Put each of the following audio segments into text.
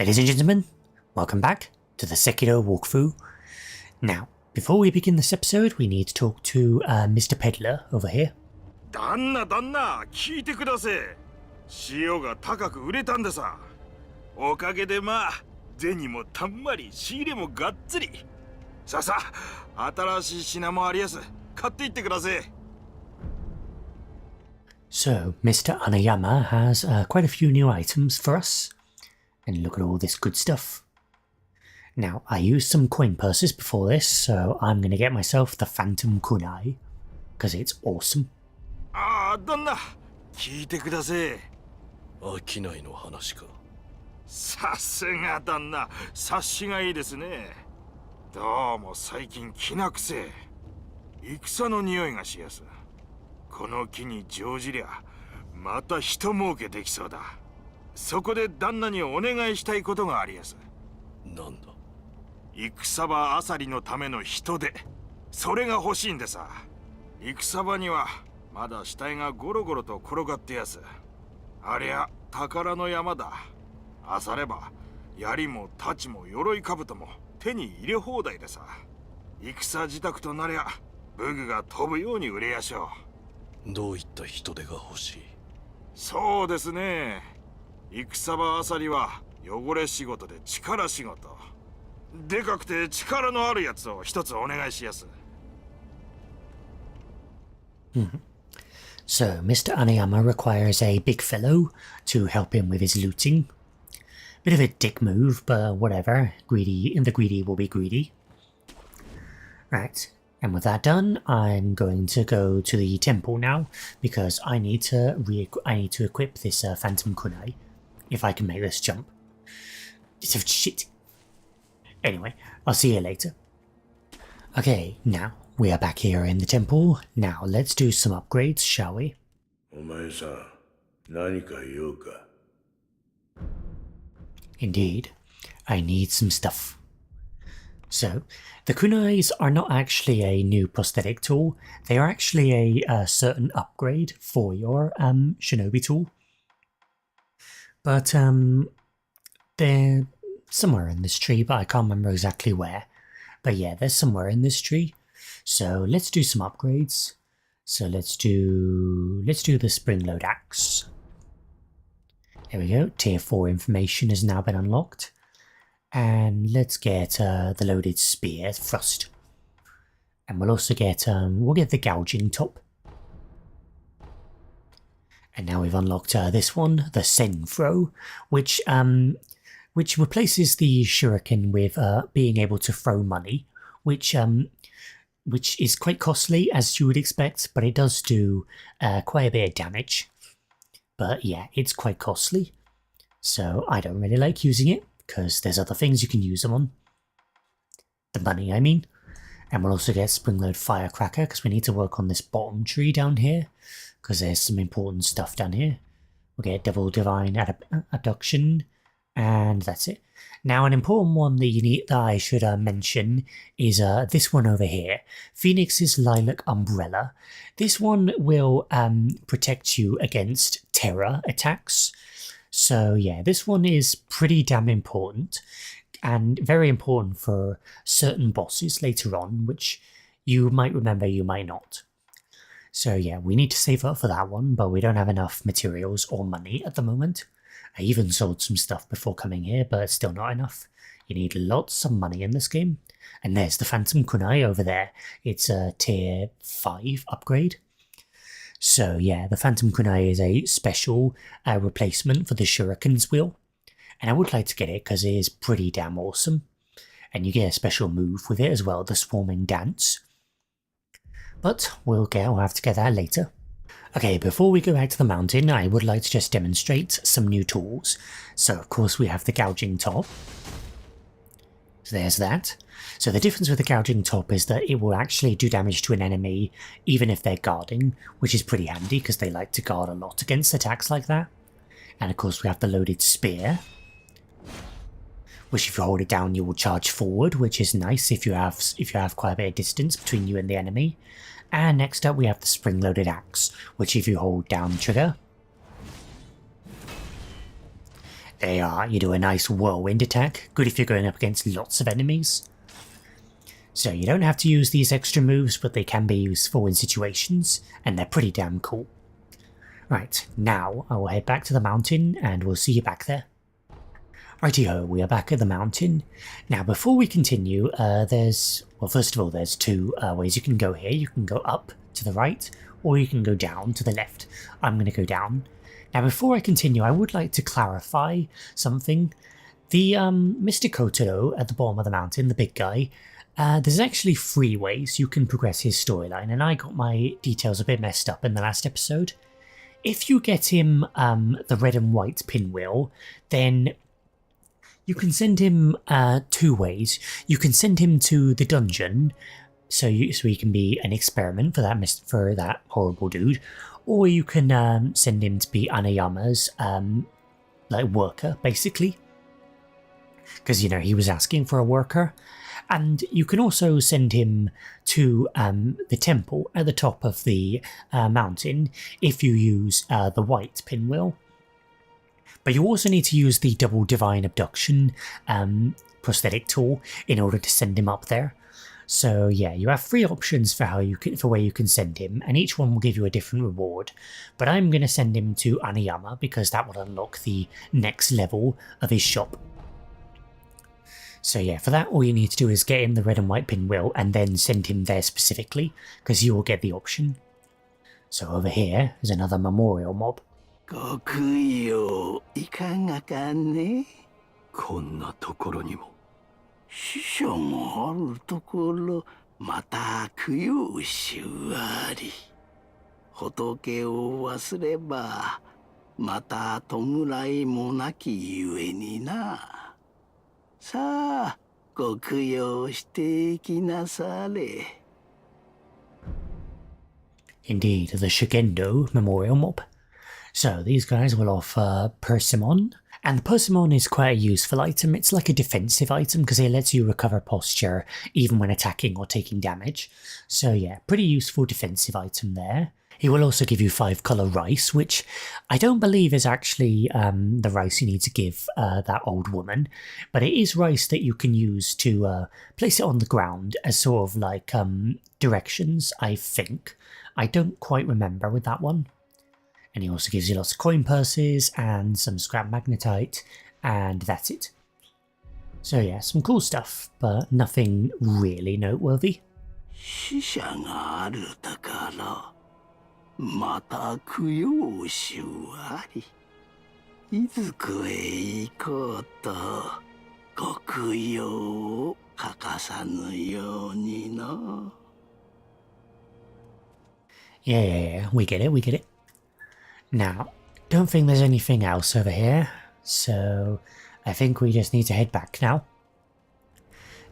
Ladies and gentlemen, welcome back to the Sekiro walkthrough. Now, before we begin this episode, we need to talk to Mr. Peddler over here. 旦那聞いてください。塩が高く売れたんでさ。おかげでまあ銭もたんまり仕入れもがっつり。さあさあ新しい品もありやす。買っていってください。So, Mr. Anayama has quite a few new items for us. And look at all this good stuff. Now, I used some coin purses before this, so I'm going to get myself the Phantom Kunai, because it's awesome. ああ、旦那、聞いてください。商いの話か。さすが旦那、察しがいいですね。どうも最近気なくせえ。戦の匂いがしやす。この木に乗じりゃ、また人儲けできそうだ。そこで旦那にお願いしたいことがありやす。なんだ。戦場あさりのための人手、それが欲しいんでさ。戦場にはまだ死体がゴロゴロと転がってやす。ありゃ宝の山だ。あされば槍も太刀も鎧兜も手に入れ放題でさ。戦自宅となりゃ武具が飛ぶように売れやしょう。どういった人手が欲しい？そうですね。戦場あさりは汚れ仕事で力仕事。でかくて力のあるやつを一つお願いしやす。So, Mr. Anayama requires a big fellow to help him with his looting. Bit of a dick move, but whatever. The greedy will be greedy. Right, and with that done, I'm going to go to the temple now because I need to equip this Phantom Kunai if I can make this jump. It's of shit. Anyway, I'll see you later. Okay, now we are back here in the temple. Now let's do some upgrades, shall we? Indeed, I need some stuff. So, the kunais are not actually a new prosthetic tool. They are actually a certain upgrade for your shinobi tool. But they're somewhere in this tree, but I can't remember exactly where. But yeah, they're somewhere in this tree. So let's do some upgrades. So let's do the spring load axe. There we go. Tier 4 information has now been unlocked. And let's get the loaded spear thrust. And we'll also get the gouging top. And now we've unlocked this one, the Senpou, which replaces the shuriken with being able to throw money, which is quite costly as you would expect, but it does do quite a bit of damage. But yeah, it's quite costly, so I don't really like using it because there's other things you can use them on. The money, I mean. And we'll also get Springload Firecracker because we need to work on this bottom tree down here because there's some important stuff down here. We'll get Double Divine Abduction. And that's it. Now, an important one that I should mention is this one over here, Phoenix's Lilac Umbrella. This one will protect you against terror attacks. So yeah, this one is pretty damn important and very important for certain bosses later on, which you might remember, you might not. So yeah, we need to save up for that one, but we don't have enough materials or money at the moment. I even sold some stuff before coming here, but it's still not enough. You need lots of money in this game. And there's the Phantom Kunai over there. It's a tier 5 upgrade. So yeah, the Phantom Kunai is a special replacement for the Shuriken's wheel. And I would like to get it because it is pretty damn awesome. And you get a special move with it as well, the Swarming Dance. But we'll have to get that later. Okay, before we go back to the mountain, I would like to just demonstrate some new tools. So of course we have the gouging top. So there's that. So the difference with the gouging top is that it will actually do damage to an enemy even if they're guarding, which is pretty handy because they like to guard a lot against attacks like that. And of course we have the loaded spear, which if you hold it down you will charge forward, which is nice if you have quite a bit of distance between you and the enemy. And next up we have the spring-loaded axe, which if you hold down the trigger, They are. You do a nice whirlwind attack. Good if you're going up against lots of enemies. So you don't have to use these extra moves, but they can be useful in situations, and they're pretty damn cool. Right, now I will head back to the mountain, and we'll see you back there. Righty-ho, we are back at the mountain. Now before we continue, first of all, there's two ways you can go here. You can go up to the right, or you can go down to the left. I'm going to go down. Now before I continue, I would like to clarify something. The Mr. Kotaro at the bottom of the mountain, the big guy, there's actually 3 ways you can progress his storyline, and I got my details a bit messed up in the last episode. If you get him the red and white pinwheel, then you can send him 2 ways. You can send him to the dungeon, so he can be an experiment for that horrible dude, or you can send him to be Anayama's worker, basically, because he was asking for a worker. And you can also send him to the temple at the top of the mountain if you use the white pinwheel. But you also need to use the double divine abduction prosthetic tool in order to send him up there. So yeah, you have 3 options for where you can send him, and each one will give you a different reward. But I'm going to send him to Anayama because that will unlock the next level of his shop. So yeah, for that all you need to do is get him the red and white pinwheel and then send him there specifically, because you will get the option. So over here is another memorial mob. ご供養いかがかね。こんなところにも死者があるところ、また供養しあり。仏を忘ればまた弔いもなきゆえにな。さあ、ご供養していきなされ。 Indeed, the Shigendo Memorial Mob. So these guys will offer Persimmon, and the Persimmon is quite a useful item. It's like a defensive item because it lets you recover posture even when attacking or taking damage. So yeah, pretty useful defensive item there. He will also give you 5-color rice, which I don't believe is actually the rice you need to give that old woman, but it is rice that you can use to place it on the ground as sort of like directions, I think. I don't quite remember with that one. And he also gives you lots of coin purses and some scrap magnetite, and that's it. So yeah, some cool stuff, but nothing really noteworthy. 死者があるだからまた供養しあり。いずこへ行こうとご供養を欠かさぬようにな。Yeah, we get it. Now, don't think there's anything else over here, so I think we just need to head back now.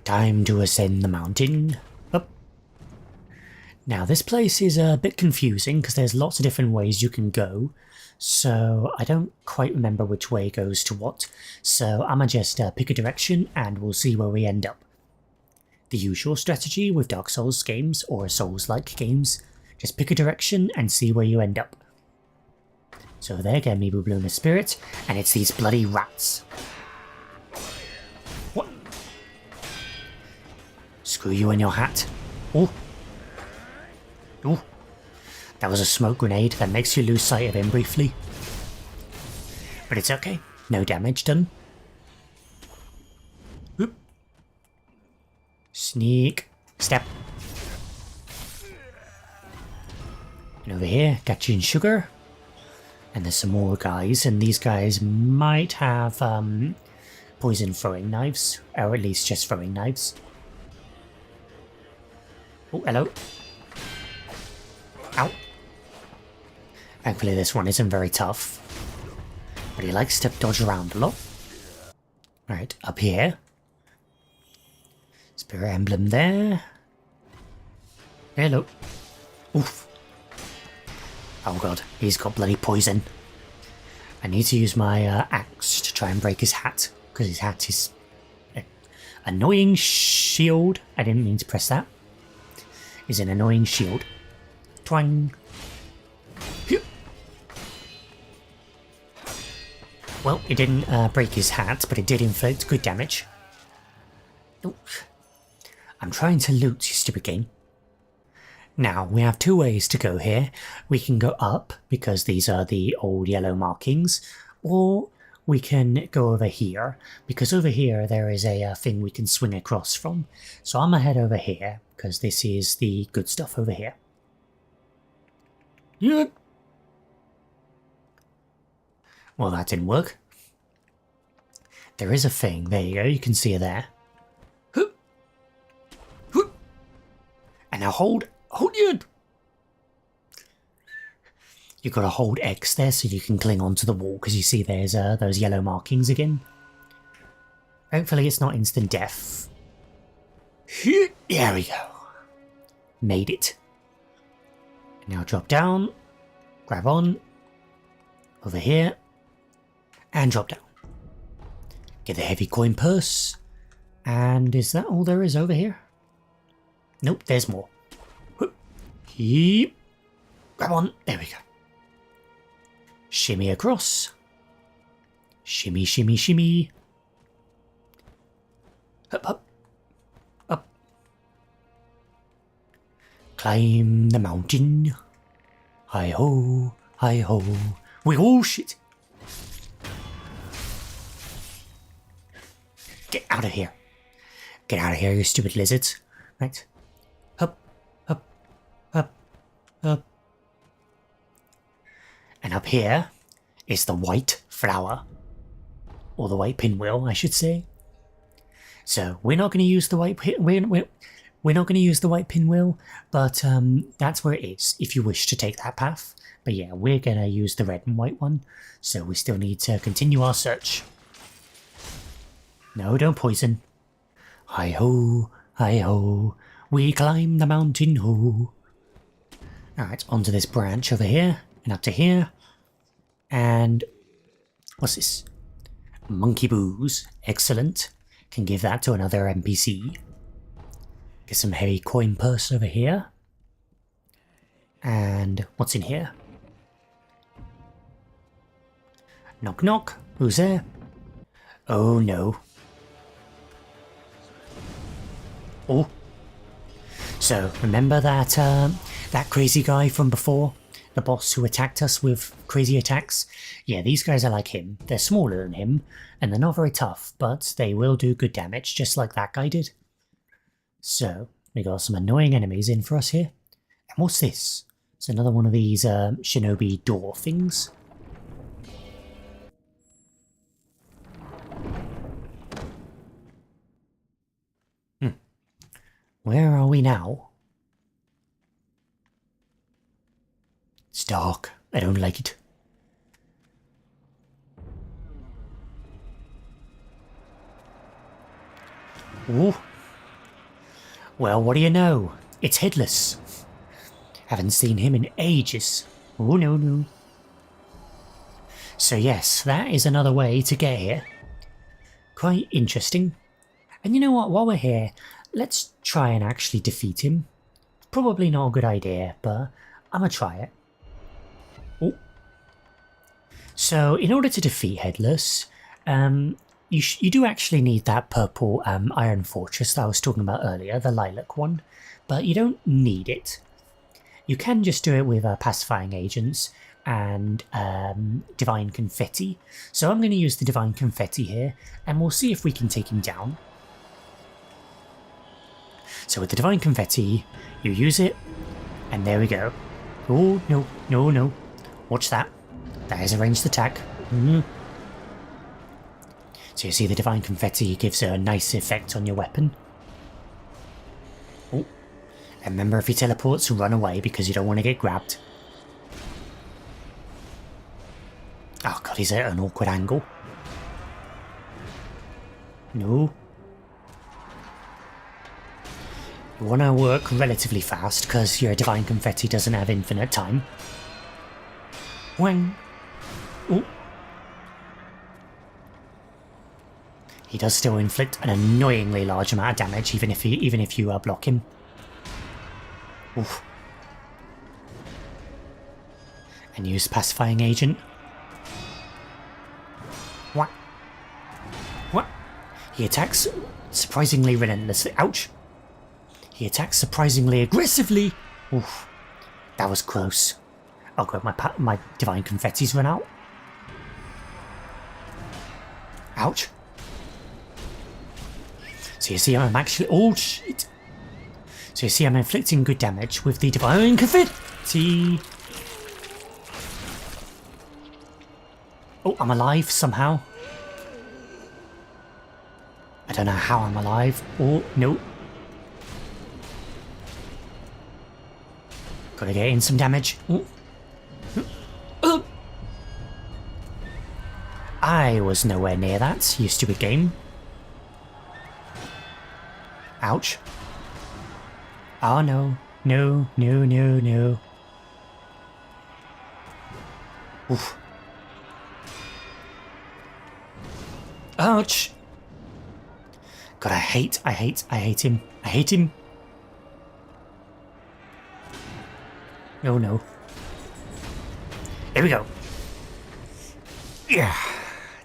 Time to ascend the mountain. Up. Now, this place is a bit confusing because there's lots of different ways you can go, so I don't quite remember which way goes to what, so I'ma just pick a direction and we'll see where we end up. The usual strategy with Dark Souls games or Souls-like games, just pick a direction and see where you end up. So over there, get Amiibo Bloomer Spirit, and it's these bloody rats. What? Screw you and your hat. Oh. Oh. That was a smoke grenade that makes you lose sight of him briefly. But it's okay. No damage done. Oop. Sneak. Step. And over here, got you in sugar. And there's some more guys, and these guys might have poison throwing knives, or at least just throwing knives. Oh, hello. Ow. Thankfully this one isn't very tough, but he likes to dodge around a lot. Alright, up here. Spirit emblem there. Hello. Oof. Oh god, he's got bloody poison. I need to use my axe to try and break his hat, because his hat is an annoying shield. I didn't mean to press that. Is an annoying shield. Twang. Phew. Well, it didn't break his hat, but it did inflict good damage. Ooh. I'm trying to loot, you stupid game. Now, we have two ways to go here. We can go up, because these are the old yellow markings, or we can go over here, because over here there is a thing we can swing across from. So I'm gonna head over here, because this is the good stuff over here. Yeah. Well, that didn't work. There is a thing. There you go. You can see it there. And now hold it. You've got to hold X there so you can cling onto the wall, because you see there's those yellow markings again. Hopefully it's not instant death. There we go. Made it. Now drop down, grab on, over here, and drop down. Get the heavy coin purse, and is that all there is over here? Nope, there's more. Grab on, there we go. Shimmy across. Shimmy, shimmy, shimmy. Up, up, up. Climb the mountain. Hi-ho, hi-ho. Oh shit. Get out of here. Get out of here, you stupid lizards. Right. Up, up, up, up. And up here is the white flower. Or the white pinwheel, I should say. So we're not going to use the white we're not going to use the white pinwheel, but that's where it is if you wish to take that path. But yeah, we're going to use the red and white one. So we still need to continue our search. No, don't poison. Hi-ho, hi-ho, we climb the mountain, ho. Alright, onto this branch over here, and up to here. And what's this? Monkey booze. Excellent. Can give that to another NPC. Get some heavy coin purse over here. And what's in here? Knock knock. Who's there? Oh no. Oh. So, remember that that crazy guy from before? The boss who attacked us with crazy attacks? Yeah, these guys are like him. They're smaller than him, and they're not very tough, but they will do good damage, just like that guy did. So, we got some annoying enemies in for us here. And what's this? It's another one of these shinobi door things. Where are we now? It's dark. I don't like it. Ooh. Well, what do you know? It's Headless. Haven't seen him in ages. Oh, no, no. So yes, that is another way to get here. Quite interesting. And you know what, while we're here, let's try and actually defeat him. Probably not a good idea, but I'm gonna try it. Oh. So, in order to defeat Headless, you do actually need that purple Iron Fortress that I was talking about earlier, the lilac one, but you don't need it. You can just do it with pacifying agents and divine confetti. So I'm going to use the divine confetti here, and we'll see if we can take him down. So with the divine confetti, you use it, and there we go. Oh, no, no, no. Watch that. That is a ranged attack. So you see the divine confetti gives a nice effect on your weapon. Oh, and remember, if he teleports, run away because you don't want to get grabbed. Oh god, he's at an awkward angle. No. You want to work relatively fast because your divine confetti doesn't have infinite time. Wang. Oh. He does still inflict an annoyingly large amount of damage, even if you block him. Oof. And use pacifying agent. He attacks surprisingly relentlessly. Ouch! He attacks surprisingly aggressively. Oof, that was close. Oh god, my divine confetti's run out. Ouch. So you see I'm actually... Oh shit! So you see I'm inflicting good damage with the divine confetti. Oh, I'm alive somehow. I don't know how I'm alive. Oh, no. Gotta get in some damage. Oh. Oh. I was nowhere near that, you stupid game. Ouch. Oh no. No, no, no, no. Oof. Ouch. God, I hate him. I hate him. Oh no. There we go. Yeah.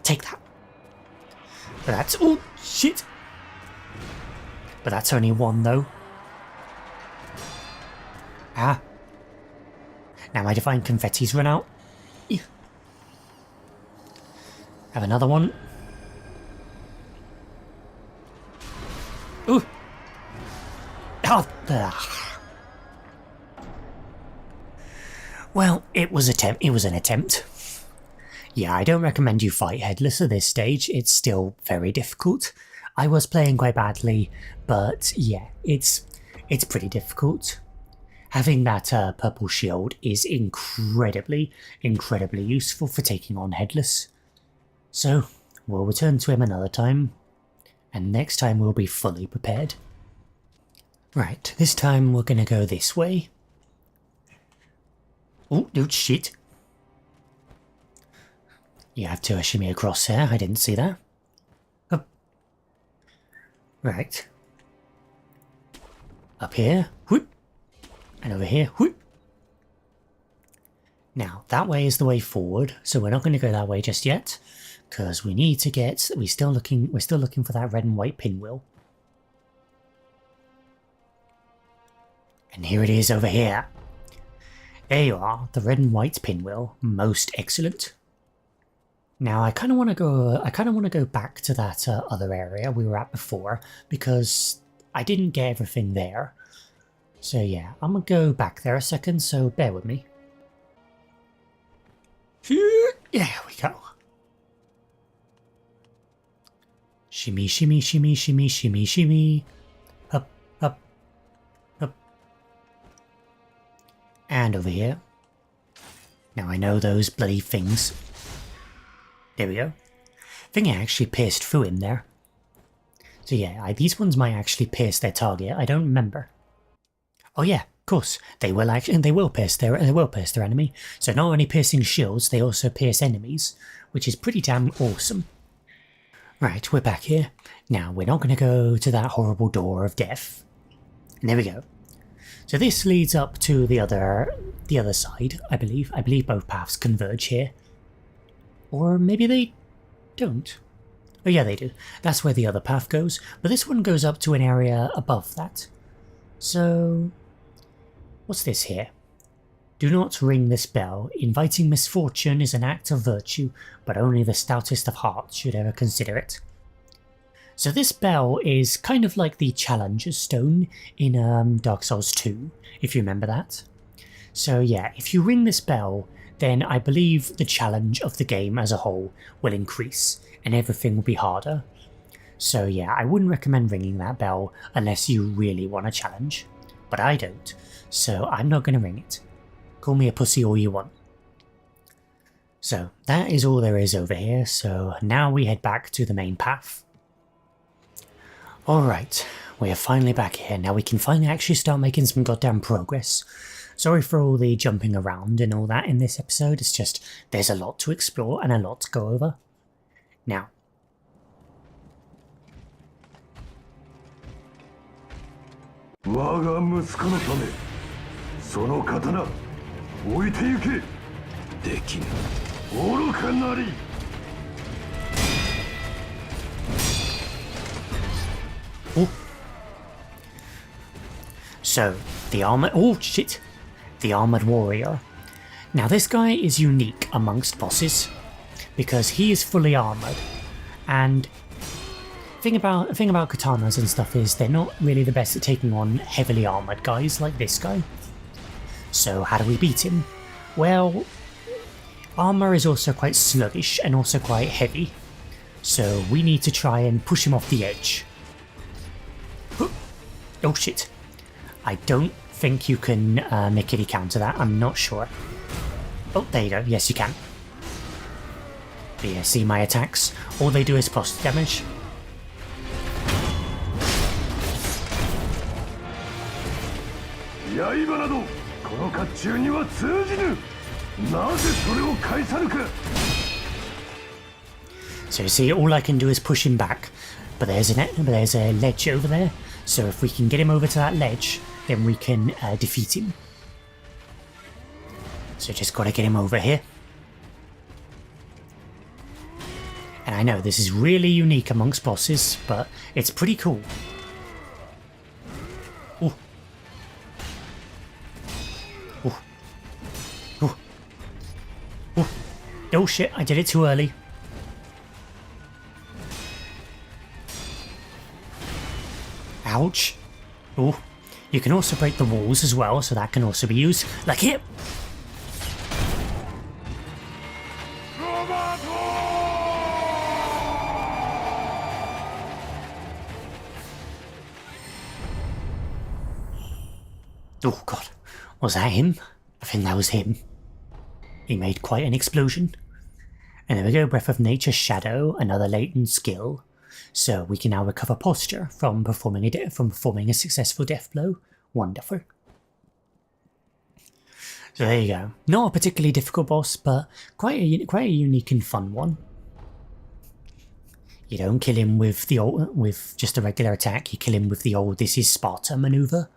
Take that. But that's... Oh, shit. But that's only one, though. Ah. Now my divine confetti's run out. Have another one. Ooh. Oh. Well, it was an attempt. Yeah, I don't recommend you fight headless at this stage. It's still very difficult. I was playing quite badly, but yeah, it's pretty difficult. Having that purple shield is incredibly useful for taking on headless. So, we'll return to him another time, and next time we'll be fully prepared. Right, this time we're gonna go this way. Oh, no shit. You have to shimmy across here, I didn't see that. Up. Right. Up here, whoop. And over here, whoop. Now, that way is the way forward, so we're not going to go that way just yet, because we need to get... We're still looking for that red and white pinwheel. And here it is over here. There you are, the red and white pinwheel, most excellent. Now I kind of want to go back to that other area we were at before, because I didn't get everything there. So yeah, I'm gonna go back there a second, so bear with me. There we go. Shimmy, shimmy, shimmy, shimmy, shimmy, shimmy. Up, up, up. And over here. Now I know those bloody things. There we go. I think I actually pierced through in there. So yeah, these ones might actually pierce their target. I don't remember. Oh yeah, of course. They will pierce their enemy. So not only piercing shields, they also pierce enemies, which is pretty damn awesome. Right, we're back here. Now we're not going to go to that horrible door of death. And there we go. So this leads up to the other side, I believe. I believe both paths converge here. Or maybe they don't. Oh yeah, they do. That's where the other path goes, but this one goes up to an area above that. So, what's this here? Do not ring this bell. Inviting misfortune is an act of virtue, but only the stoutest of hearts should ever consider it. So this bell is kind of like the Challenger's Stone in Dark Souls 2, if you remember that. So yeah, if you ring this bell, then I believe the challenge of the game as a whole will increase, and everything will be harder. So yeah, I wouldn't recommend ringing that bell unless you really want a challenge. But I don't, so I'm not going to ring it. Call me a pussy all you want. So that is all there is over here, so now we head back to the main path. Alright, we are finally back here. Now we can finally actually start making some goddamn progress. Sorry for all the jumping around and all that in this episode, it's just there's a lot to explore and a lot to go over. Now, Oh. So, the armored... Oh, shit! The armored warrior. Now, this guy is unique amongst bosses because he is fully armored, and thing about katanas and stuff is they're not really the best at taking on heavily armored guys like this guy. So how do we beat him? Well, armor is also quite sluggish and also quite heavy, so we need to try and push him off the edge. Oh shit. I don't think you can make any counter that, I'm not sure. Oh, there you go, yes you can. But yeah, see my attacks? All they do is plus damage. So you see, all I can do is push him back, but there's a ledge over there, so if we can get him over to that ledge, then we can defeat him. So just gotta get him over here. And I know this is really unique amongst bosses, but it's pretty cool. Ooh. Ooh. Ooh. Ooh. Oh shit, I did it too early. Ouch. Ooh. You can also break the walls as well, so that can also be used. Like here! Oh god, was that him? I think that was him. He made quite an explosion. And there we go, Breath of Nature Shadow, another latent skill. So we can now recover posture from performing a successful death blow. Wonderful. So there you go. Not a particularly difficult boss, but quite a unique and fun one. You don't kill him with just a regular attack, you kill him with the old "This is Sparta" maneuver.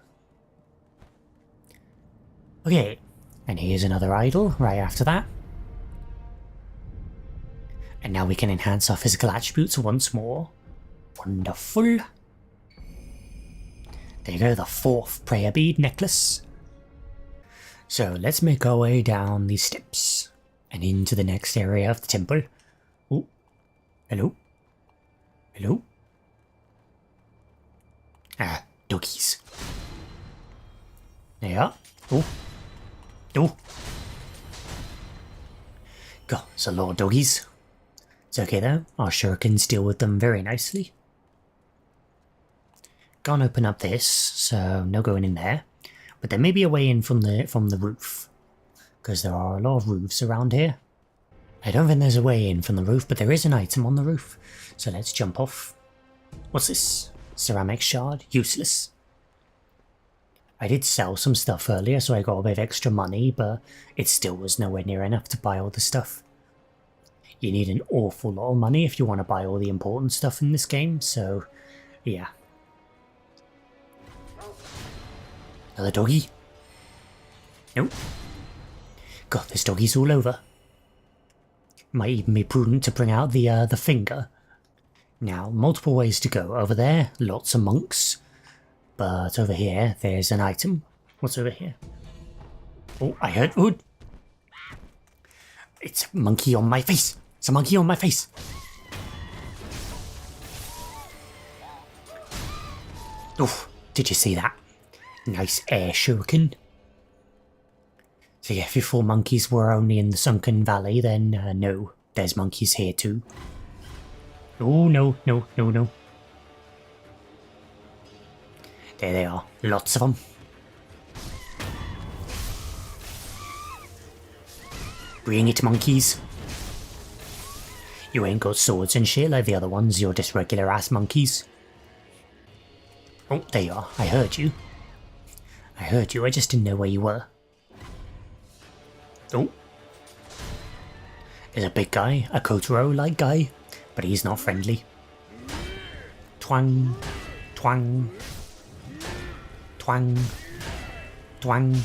Okay, and here's another idol right after that. And now we can enhance our physical attributes once more. Wonderful. There you go, the 4th prayer bead necklace. So let's make our way down these steps and into the next area of the temple. Oh, hello? Hello? Ah, doggies. There you are. Oh. Oh. God, it's a lot of doggies. It's okay though, our shurikens deal with them very nicely. Can't open up this, so no going in there. But there may be a way in from the roof, because there are a lot of roofs around here. I don't think there's a way in from the roof, but there is an item on the roof. So let's jump off. What's this? Ceramic shard? Useless. I did sell some stuff earlier, so I got a bit of extra money, but it still was nowhere near enough to buy all the stuff. You need an awful lot of money if you want to buy all the important stuff in this game, so yeah. Another doggy? Nope. God, there's doggies all over. Might even be prudent to bring out the finger. Now, multiple ways to go. Over there, lots of monks. But over here, there's an item. What's over here? Oh, I heard wood. It's a monkey on my face. It's a monkey on my face. Oh, did you see that? Nice air shuriken. So yeah, if you thought monkeys were only in the sunken valley, then no, there's monkeys here too. Oh no, no, no, no. There they are, lots of them. Bring it, monkeys. You ain't got swords and shit like the other ones, you're just regular ass monkeys. Oh, there you are, I heard you. I heard you, I just didn't know where you were. Oh. There's a big guy, a Kotaro-like guy, but he's not friendly. Twang, twang, twang, twang.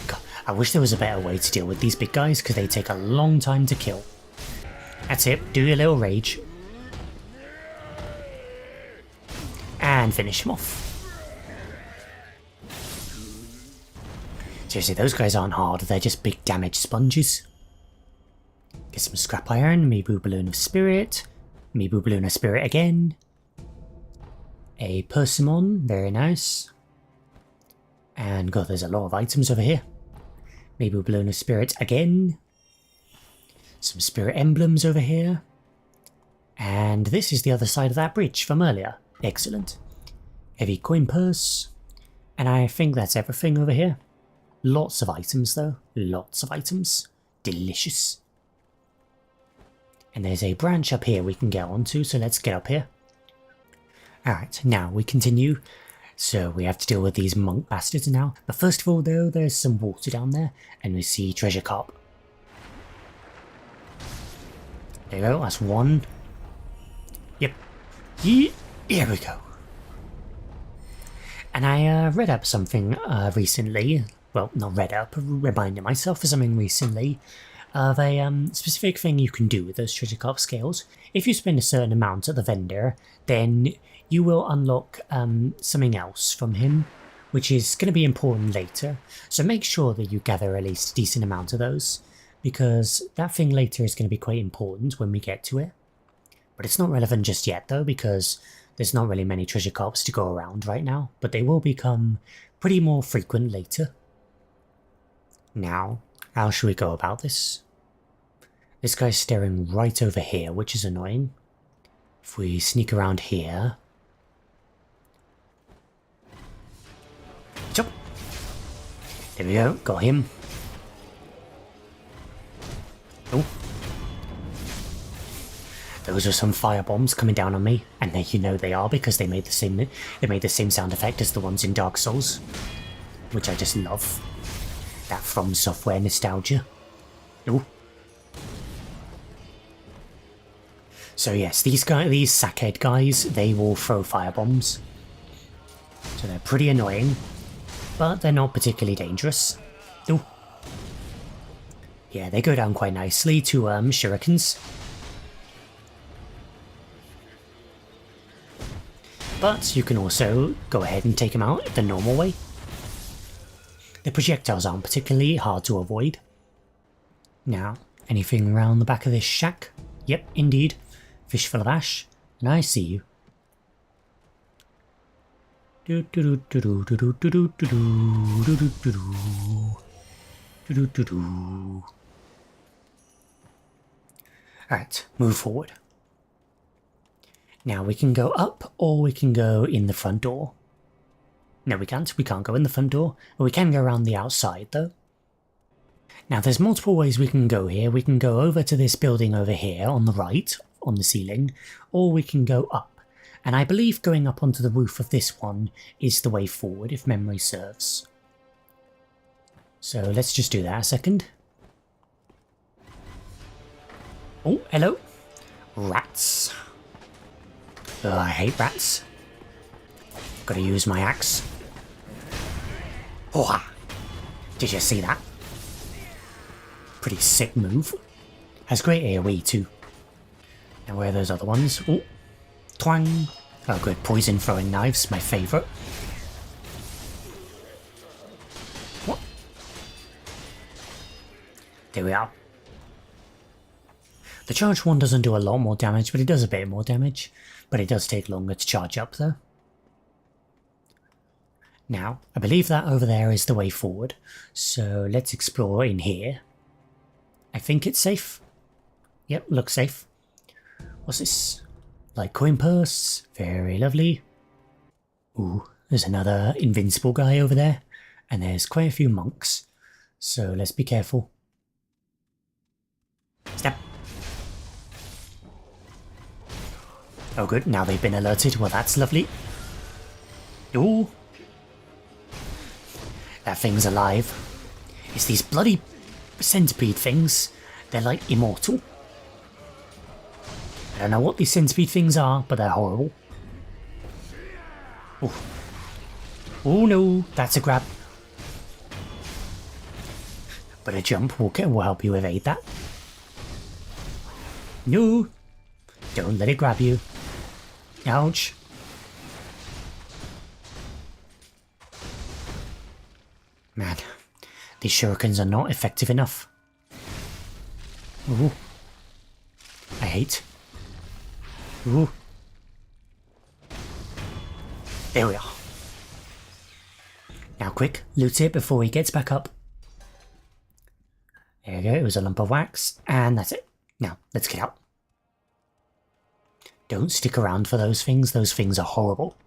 God, I wish there was a better way to deal with these big guys, because they take a long time to kill. That's it, do your little rage. and finish him off. Seriously, those guys aren't hard, they're just big damage sponges. Get some scrap iron, Mibu Balloon of Spirit, Mibu Balloon of Spirit again. A Persimmon, very nice. And god, there's a lot of items over here. Mibu Balloon of Spirit again. Some Spirit Emblems over here. And this is the other side of that bridge from earlier. Excellent. Heavy Coin Purse. And I think that's everything over here. Lots of items though. Lots of items. Delicious. And there's a branch up here we can get onto, so let's get up here. Alright, now we continue. So we have to deal with these monk bastards now. But first of all though, there's some water down there, and we see treasure carp. There you go, that's one. Yep. Here we go. And I read up something recently. Well, not read up, reminded myself of something recently of a specific thing you can do with those treasure carp scales. If you spend a certain amount at the vendor, then you will unlock something else from him, which is going to be important later. So make sure that you gather at least a decent amount of those, because that thing later is going to be quite important when we get to it. But it's not relevant just yet though, because there's not really many treasure carps to go around right now, but they will become pretty more frequent later. Now, how should we go about this? This guy's staring right over here, which is annoying. If we sneak around here... Chop! There we go, got him. Oh. Those are some fire bombs coming down on me, and you know they are because they made the same sound effect as the ones in Dark Souls, which I just love. That From Software nostalgia. Ooh. So yes, these sackhead guys, they will throw firebombs. So they're pretty annoying, but they're not particularly dangerous. Ooh. Yeah, they go down quite nicely to shurikens. But you can also go ahead and take them out the normal way. The projectiles aren't particularly hard to avoid. Now, anything around the back of this shack? Yep, indeed. Fish full of ash, and I see you. Alright, move forward. Now we can go up, or we can go in the front door. No, we can't. We can't go in the front door, but we can go around the outside, though. Now, there's multiple ways we can go here. We can go over to this building over here on the right, on the ceiling, or we can go up. And I believe going up onto the roof of this one is the way forward, if memory serves. So let's just do that a second. Oh, hello. Rats. Oh, I hate rats. Gotta use my axe. Oh, did you see that? Pretty sick move. Has great AoE too. Now where are those other ones? Oh, twang. Oh good, poison throwing knives, my favourite. What? There we are. The charged one doesn't do a lot more damage, but it does a bit more damage. But it does take longer to charge up though. Now, I believe that over there is the way forward, so let's explore in here. I think it's safe. Yep, looks safe. What's this? Like coin purse, very lovely. Ooh, there's another invincible guy over there, and there's quite a few monks, so let's be careful. Step. Oh good, now they've been alerted, well that's lovely. Ooh. That thing's alive. It's these bloody centipede things. They're like immortal. I don't know what these centipede things are, but they're horrible. Oh, oh no, that's a grab. But a jump will help you evade that. No, don't let it grab you. Ouch. Man, these shurikens are not effective enough. Ooh. I hate. Ooh. There we are. Now quick, loot it before he gets back up. There you go, it was a lump of wax, and that's it. Now, let's get out. Don't stick around for those things are horrible.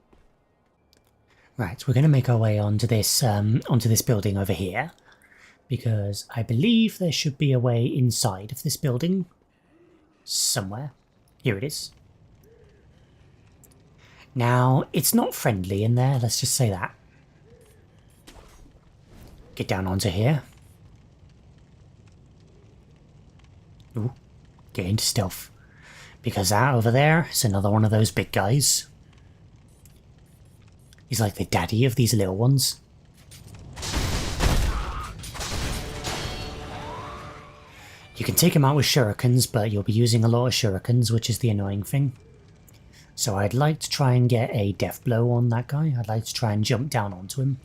Right, we're going to make our way onto this building over here, because I believe there should be a way inside of this building somewhere. Here it is. Now, it's not friendly in there, let's just say that. Get down onto here. Ooh, get into stealth. Because that over there is another one of those big guys. He's like the daddy of these little ones. You can take him out with shurikens, but you'll be using a lot of shurikens, which is the annoying thing. So I'd like to try and get a death blow on that guy. I'd like to try and jump down onto him.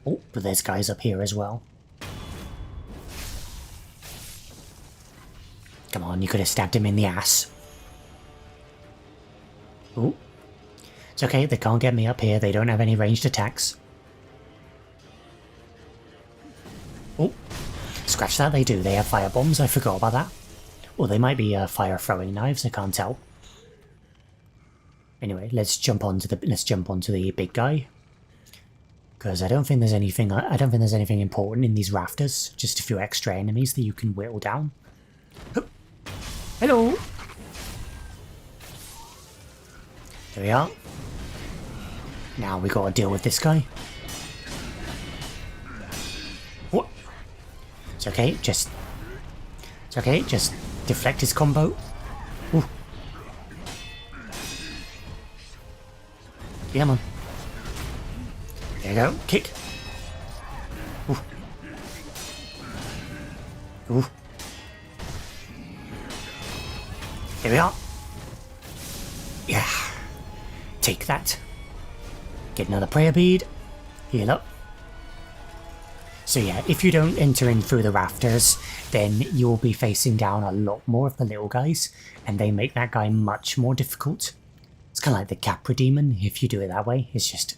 Oh, but there's guys up here as well. Come on, you could have stabbed him in the ass. Oh. It's okay, they can't get me up here. They don't have any ranged attacks. Oh. Scratch that, they do. They have fire bombs. I forgot about that. Or they might be fire throwing knives, I can't tell. Anyway, let's jump onto the big guy. Because I don't think there's anything important in these rafters. Just a few extra enemies that you can whittle down. Hello. There we are. Now we gotta deal with this guy. What? It's okay, just deflect his combo. Ooh. Come on. There you go, kick. Ooh. Ooh. Here we are. Yeah. Take that. Get another prayer bead. Heal up. So yeah, if you don't enter in through the rafters, then you'll be facing down a lot more of the little guys, and they make that guy much more difficult. It's kind of like the Capra Demon, if you do it that way. It's just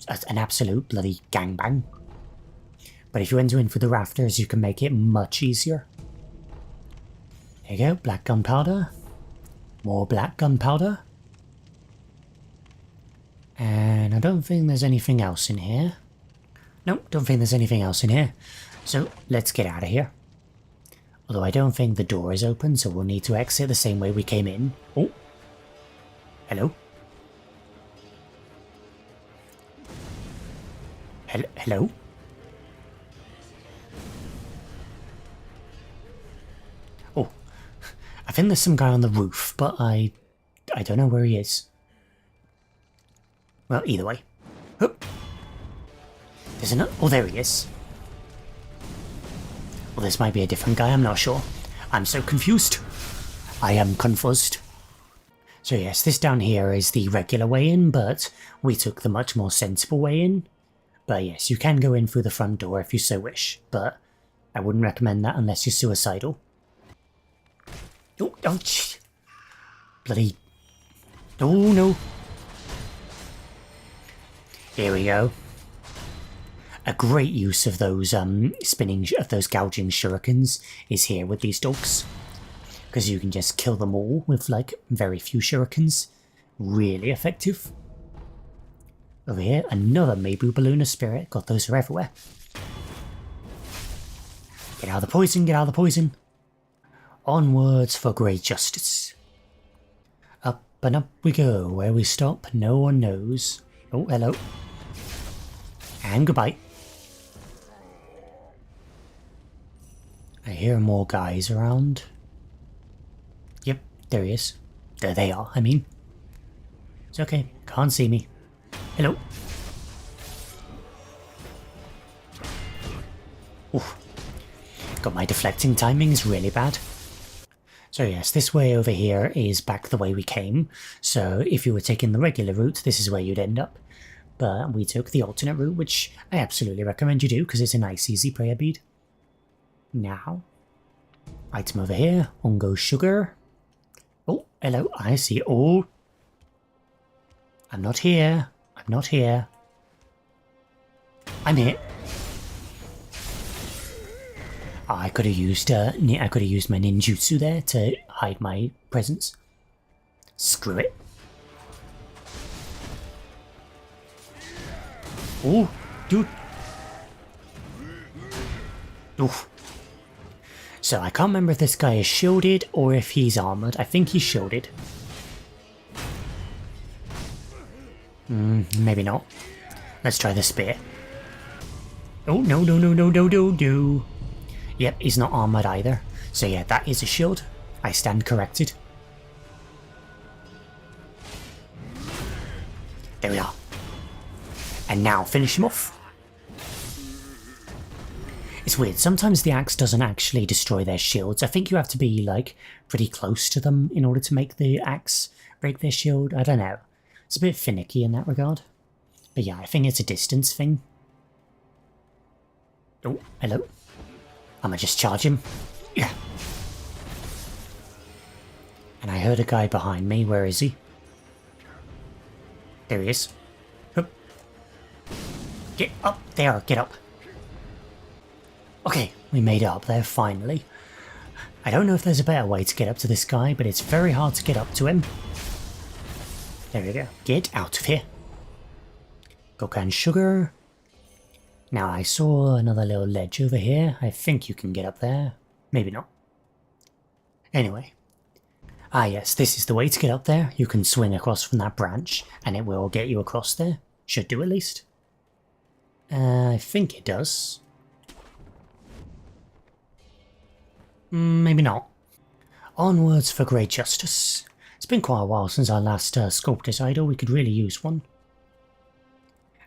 an absolute bloody gangbang. But if you enter in through the rafters, you can make it much easier. There you go, black gunpowder. More black gunpowder. And I don't think there's anything else in here. Nope, don't think there's anything else in here. So let's get out of here. Although I don't think the door is open, so we'll need to exit the same way we came in. Oh. Hello? Hello? Oh. I think there's some guy on the roof, but I don't know where he is. Well, either way. Oh. There's another. Oh, there he is. Well, this might be a different guy, I'm not sure. I'm so confused. I am confused. So yes, this down here is the regular way in, but we took the much more sensible way in. But yes, you can go in through the front door if you so wish, but I wouldn't recommend that unless you're suicidal. Oh, ouch. Bloody. Oh, no. Here we go. A great use of those those gouging shurikens is here with these dogs, because you can just kill them all with like very few shurikens. Really effective. Over here, another Maybu Balloon of Spirit. God, those are everywhere. Get out of the poison, get out of the poison. Onwards for great justice. Up and up we go. Where we stop, no one knows. Oh, hello. And goodbye. I hear more guys around. Yep, there he is. There they are, I mean. It's okay, can't see me. Hello. Oof. God, my deflecting timing is really bad. So yes, this way over here is back the way we came. So if you were taking the regular route, this is where you'd end up. but we took the alternate route, which I absolutely recommend you do because it's a nice easy prayer bead. Now, item over here, Ungo sugar. Oh, hello, I see. Oh, I'm not here. I'm not here. I'm here. Oh, I could have used my ninjutsu there to hide my presence. Screw it. Oh, dude. Oof. So I can't remember if this guy is shielded or if he's armored. I think he's shielded. Maybe not. Let's try the spear. Oh, no, no, no, no, no, no, no. Yep, he's not armored either. So yeah, that is a shield. I stand corrected. There we are. And now finish him off. It's weird, sometimes the axe doesn't actually destroy their shields. I think you have to be like pretty close to them in order to make the axe break their shield. I don't know. It's a bit finicky in that regard. But yeah, I think it's a distance thing. Oh, hello. I'ma just charge him. Yeah. And I heard a guy behind me. Where is he? There he is. Hup. Get up there, get up. Okay, we made it up there finally. I don't know if there's a better way to get up to this guy, but it's very hard to get up to him. There we go. Get out of here. Gokan sugar. Now I saw another little ledge over here. I think you can get up there. Maybe not. Anyway. Ah yes, this is the way to get up there. You can swing across from that branch and it will get you across there. Should do at least. I think it does. Maybe not. Onwards for great justice. It's been quite a while since our last sculptor's idol. We could really use one.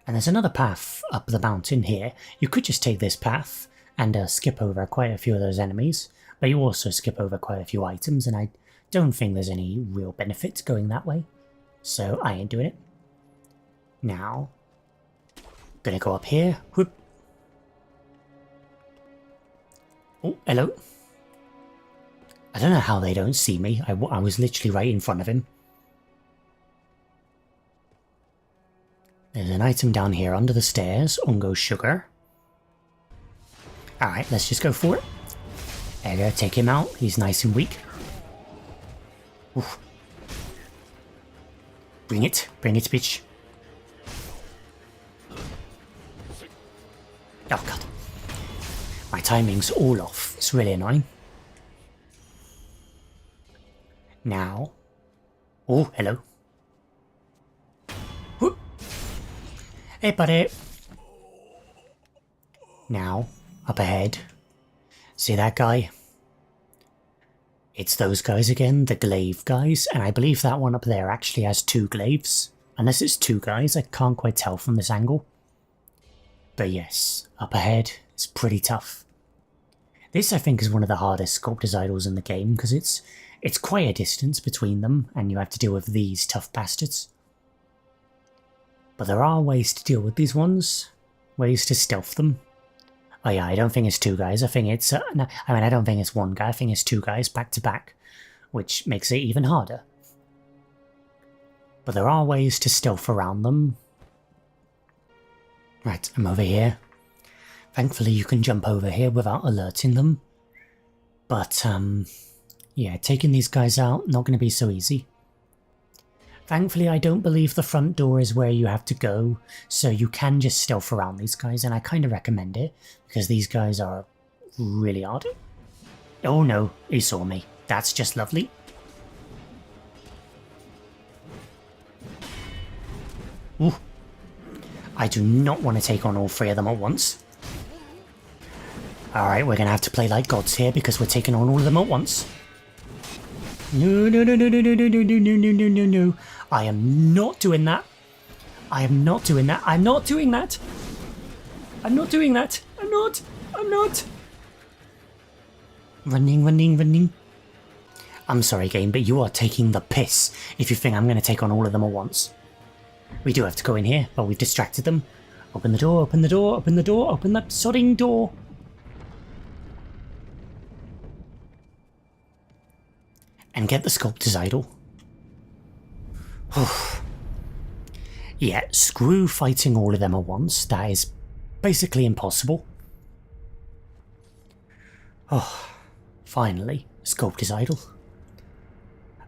And there's another path up the mountain here. You could just take this path and skip over quite a few of those enemies, but you also skip over quite a few items, and I don't think there's any real benefit to going that way. So I ain't doing it. Now, gonna go up here. Whoop. Oh, hello. I don't know how they don't see me. I was literally right in front of him. There's an item down here under the stairs. Ungo sugar. Alright, let's just go for it. There you go, take him out. He's nice and weak. Oof. Bring it, bitch. Oh god. My timing's all off. It's really annoying. Now. Oh, hello. Whoop. Hey, buddy. Now, up ahead. See that guy? It's those guys again, the glaive guys, and I believe that one up there actually has 2 glaives. Unless it's 2 guys, I can't quite tell from this angle. But yes, up ahead, it's pretty tough. This I think is one of the hardest sculptor's idols in the game, because it's quite a distance between them, and you have to deal with these tough bastards. But there are ways to deal with these ones, ways to stealth them. Oh yeah, I don't think it's 2 guys, I think it's, no, I mean I don't think it's 1 guy, I think it's 2 guys back to back, which makes it even harder. But there are ways to stealth around them. Right, I'm over here. Thankfully you can jump over here without alerting them. But, yeah, taking these guys out, not going to be so easy. Thankfully I don't believe the front door is where you have to go, so you can just stealth around these guys, and I kind of recommend it, because these guys are really hard. Oh no, he saw me. That's just lovely. Ooh. I do not want to take on all 3 of them at once. Alright, we're going to have to play like gods here, because we're taking on all of them at once. No, no, no, no, no, no, no, no, no, no, no, no, no. I am not doing that. I am not doing that. I'm not doing that. I'm not doing that. I'm not. Running, running, running. I'm sorry, game, but you are taking the piss if you think I'm going to take on all of them at once. We do have to go in here, but we've distracted them. Open the door, open the door, open the door, open that sodding door. And get the sculptor's idol. Yeah, screw fighting all of them at once. That is basically impossible. Oh, finally, sculptor's idol.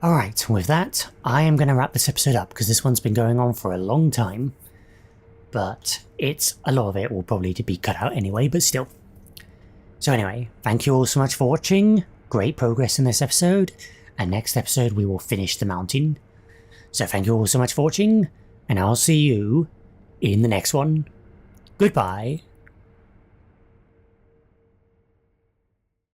Alright, with that, I am going to wrap this episode up because this one's been going on for a long time. But a lot of it will probably be cut out anyway, but still. So anyway, thank you all so much for watching. Great progress in this episode. And next episode we will finish the mountain. So thank you all so much for watching, and I'll see you in the next one. Goodbye.